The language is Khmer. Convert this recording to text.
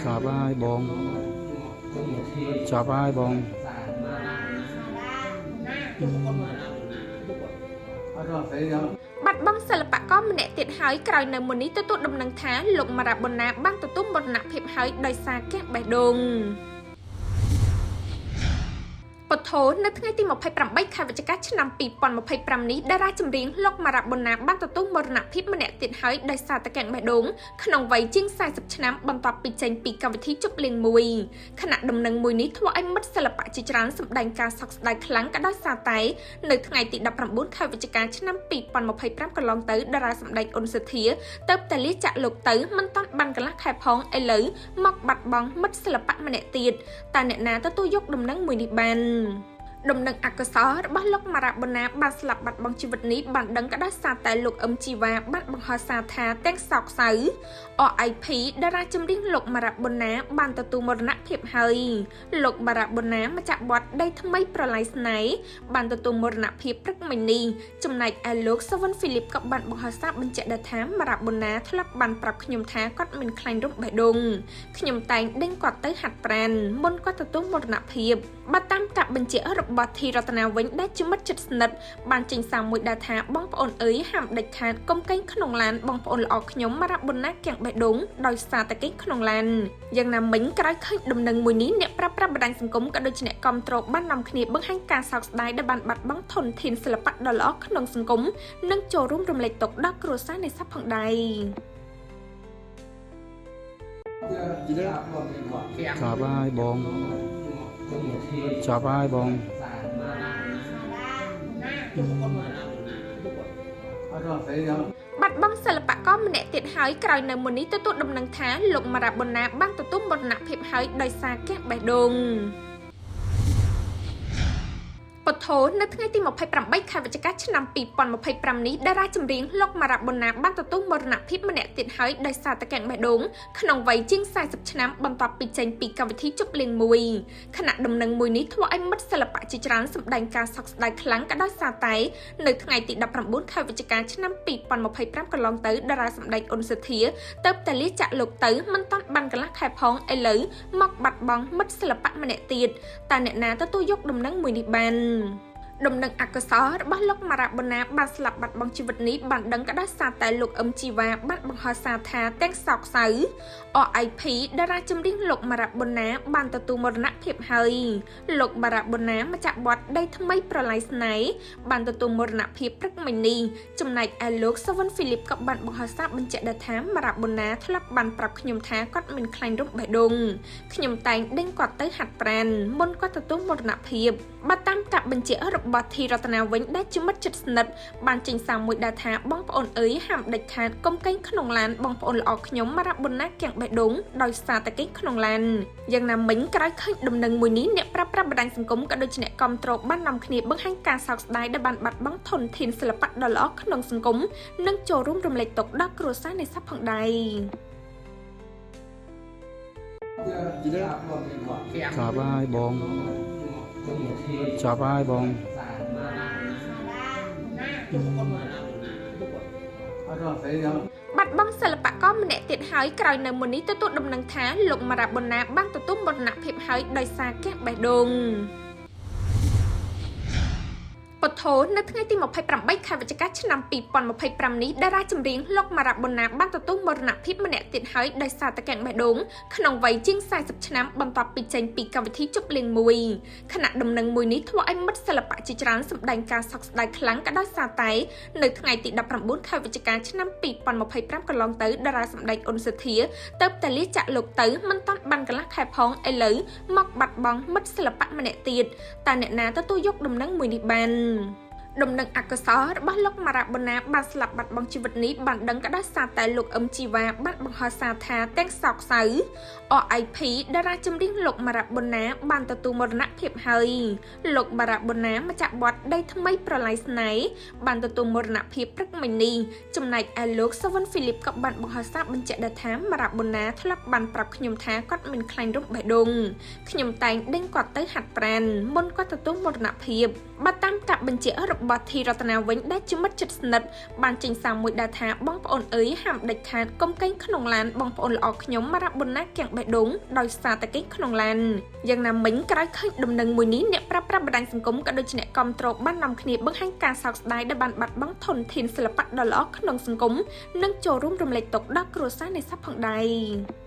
chào ai bông chào ai bông បាត់បង់សិល្បករម្នាក់ទៀតហើយក្រោយនៅមុននេះទទួលដំណឹងថាលោកម៉ារ៉ាបូណាបានទទួលមរណភាពហើយដោយសារការបេះដូង ពធនៅថ្ងៃទី 28 ខែវិច្ឆិកា ឆ្នាំ 2025 នេះតារាចម្រៀងលោកម៉ារ៉ាបូណាបានទទួលមរណភាពម្នាក់ទៀតហើយដោយសារតែកាំងបេះដូងក្នុងវ័យជាង 40 ឆ្នាំបន្ទាប់ពីចេញពីកម្មវិធីជប់លៀងមួយខណៈដំណឹងមួយនេះធ្វើឲ្យមិត្តសិល្បៈជាច្រើនសម្ដែងការសោកស្ដាយខ្លាំងក៏ដោយសារតែនៅថ្ងៃទី 19 ខែវិច្ឆិកា ឆ្នាំ 2025 កន្លងទៅតារាសម្ដែងអ៊ុនសុធាទៅតែលាចាក់លោកទៅមិនតាន់បានកន្លះខែផងឥឡូវមកបាត់បង់មិត្តសិល្បៈម្នាក់ទៀតតែអ្នកណាទទួលយកដំណឹងមួយនេះបាន ដំណឹងអកុសលរបស់លោកម៉ារ៉ាបូណាបានស្លាប់បាត់បង់ជីវិតនេះបានដឹងក៏ដោយសារតែលោកអឹមជីវ៉ាបានបង្ហោះសារថាទាំងសោកសៅ RIP តារាចម្រៀងលោកម៉ារ៉ាបូណាបានទទួលមរណភាពហើយលោកម៉ារ៉ាបូណាម្ចាស់បទដីថ្មីប្រឡ័យស្នេហ៍បានទទួលមរណភាពព្រឹកមិញនេះចំណែកឯលោកសាវិនហ្វីលីបក៏បានបង្ហោះសារបញ្ជាក់ថាម៉ារ៉ាបូណាធ្លាប់បានប្រាប់ខ្ញុំថាគាត់មានខ្លាញ់រំបេះដូងខ្ញុំតែងដេញគាត់ទៅហាត់ប្រាណមុនគាត់ទទួលមរណភាពបើតាមការបញ្ជាក់របស់ធីរតនាវិញដែលជាមិត្តជិតស្និទ្ធបានចេញសារមួយដែលថាបងប្អូនអើយហាមដាច់ខាតកុំកេងក្នុងឡានបងប្អូនល្អខ្ញុំម៉ារ៉ាបូណាកាំងបេះដូងដោយសារតែកេងក្នុងឡានយ៉ាងណាមិញក្រោយឃើញដំណឹងមួយនេះអ្នកប្រើប្រាស់បណ្ដាញសង្គមក៏ដូចជាអ្នកគាំទ្របាននាំគ្នាបង្ហាញការសោកស្ដាយដែលបានបាត់បង់ធនធានសិល្បៈដ៏ល្អក្នុងសង្គមនិងចូលរួមរំលែកទុក្ខដល់គ្រួសារនៃសពផងដែរ chào ai bông chào ai bông បាត់បង់សិល្បករម្នាក់ទៀតហើយក្រោយនៅមុននេះទទួលដំណឹងថាលោកម៉ារ៉ាបូណាបានទទួលមរណភាពហើយដោយសារកាំងបេះដូង ពធនៅថ្ងៃទី 28 ខែវិច្ឆិកា ឆ្នាំ 2025 នេះតារាចម្រៀងលោកម៉ារ៉ាបូណាបានទទួលមរណភាពម្នាក់ទៀតហើយដោយសារតែកាំងបេះដូងក្នុងវ័យជាង 40 ឆ្នាំបន្ទាប់ពីចេញពីកម្មវិធីជប់លៀងមួយខណៈដំណឹងមួយនេះធ្វើឲ្យមិត្តសិល្បៈជាច្រើនសម្ដែងការសោកស្ដាយខ្លាំងក៏ដោយសារតែនៅថ្ងៃទី 19 ខែវិច្ឆិកា ឆ្នាំ 2025 កន្លងទៅតារាសម្ដែងអ៊ុនសុធាទៅតែលាចាក់លោកទៅមិនតាន់បានកន្លះខែផងឥឡូវមកបាត់បង់មិត្តសិល្បៈម្នាក់ទៀតតែអ្នកណាទទួលយកដំណឹងមួយនេះបាន ដំណឹងអកុសលរបស់លោកម៉ារ៉ាបូណាបានស្លាប់បាត់បង់ជីវិតនេះបានដឹងក៏ដោយសារតែលោកអឹមជីវ៉ាបានបង្ហោះសារថាទាំងសោកសៅ RIP តារាចម្រៀងលោកម៉ារ៉ាបូណាបានទទួលមរណភាពហើយលោកម៉ារ៉ាបូណាម្ចាស់បទដីថ្មីប្រឡ័យស្នេហ៍បានទទួលមរណភាពព្រឹកមិញនេះចំណែកឯលោកសាវិនហ្វីលីបក៏បានបង្ហោះសារបញ្ជាក់ថាម៉ារ៉ាបូណាធ្លាប់បានប្រាប់ខ្ញុំថាគាត់មានខ្លាញ់រំបេះដូងខ្ញុំតែងដេញគាត់ទៅហាត់ប្រាណមុនគាត់ទទួលមរណភាពបើតាមការបញ្ជាក់របស់ធីរតនាវិញដែលជាមិត្តជិតស្និទ្ធបានចេញសារមួយដែលថាបងប្អូនអើយហាមដាច់ខាតកុំកេងក្នុងឡានបងប្អូនល្អខ្ញុំម៉ារ៉ាបូណាកាំងបេះដូងដោយសារតែកេងក្នុងឡានយ៉ាងណាមិញក្រោយឃើញដំណឹងមួយនេះអ្នកប្រើប្រាស់បណ្ដាញសង្គមក៏ដូចជាអ្នកគាំទ្របាននាំគ្នាបង្ហាញការសោកស្ដាយដែលបានបាត់បង់ធនធានសិល្បៈដ៏ល្អក្នុងសង្គមនិងចូលរួមរំលែកទុក្ខដល់គ្រួសារនៃសពផងដែរ chào ai bông chào ai bông បាត់បង់សិល្បករម្នាក់ទៀតហើយក្រោយនៅមុននេះទទួលដំណឹងថាលោកម៉ារ៉ាបូណាបានទទួលមរណភាពហើយដោយសារកាំងបេះដូង ពធនៅថ្ងៃទី 28 ខែវិច្ឆិកា ឆ្នាំ 2025 នេះតារាចម្រៀងលោកម៉ារ៉ាបូណាបានទទួលមរណភាពម្នាក់ទៀតហើយដោយសារតែកាំងបេះដូងក្នុងវ័យជាង 40 ឆ្នាំបន្ទាប់ពីចេញពីកម្មវិធីជប់លៀងមួយខណៈដំណឹងមួយនេះធ្វើឲ្យមិត្តសិល្បៈជាច្រើនសម្ដែងការសោកស្ដាយខ្លាំងក៏ដោយសារតែនៅថ្ងៃទី 19 ខែវិច្ឆិកា ឆ្នាំ 2025 កន្លងទៅតារាសម្ដែងអ៊ុនសុធាទៅតែលាចាក់លោកទៅមិនតាន់បានកន្លះខែផងឥឡូវមកបាត់បង់មិត្តសិល្បៈម្នាក់ទៀតតែអ្នកណាទទួលយកដំណឹងមួយនេះបាន ដំណឹងអកុសលរបស់លោកម៉ារ៉ាបូណាបានស្លាប់បាត់បង់ជីវិតនេះបានដឹងក៏ដោយសារតែលោកអឹមជីវ៉ាបានបង្ហោះសារថាទាំងសោកសៅ RIP តារាចម្រៀងលោកម៉ារ៉ាបូណាបានទទួលមរណភាពហើយលោកម៉ារ៉ាបូណាម្ចាស់បទដីថ្មីប្រឡ័យស្នេហ៍បានទទួលមរណភាពព្រឹកមិញនេះចំណែកឯលោកសាវិនហ្វីលីបក៏បានបង្ហោះសារបញ្ជាក់ថាម៉ារ៉ាបូណាធ្លាប់បានប្រាប់ខ្ញុំថាគាត់មានខ្លាញ់រំបេះដូងខ្ញុំតែងដេញគាត់ទៅហាត់ប្រាណមុនគាត់ទទួលមរណភាពបើតាមការបញ្ជាក់ របស់ធីរតនាវិញដែលជាមិត្តជិតស្និទ្ធបានចេញសារមួយដែលថាបងប្អូនអើយហាមដាច់ខាតកុំកេងក្នុងឡានបងប្អូនល្អខ្ញុំមករាប់បុណ្យណាគៀងបេះដូងដោយសារតែកេងក្នុងឡានយ៉ាងណាមិញក្រោយឃើញដំណឹងមួយនេះអ្នកប្រាប់បណ្ដាញសង្គមក៏ដូចជាអ្នកគាំទ្របាននាំគ្នាបង្ហាញការសោកស្ដាយដែលបានបាត់បង់ធនធានសិល្បៈដ៏ល្អក្នុងសង្គមនិងចូលរួមរំលែកទុក្ខដល់គ្រួសារនៃសពផងដែរ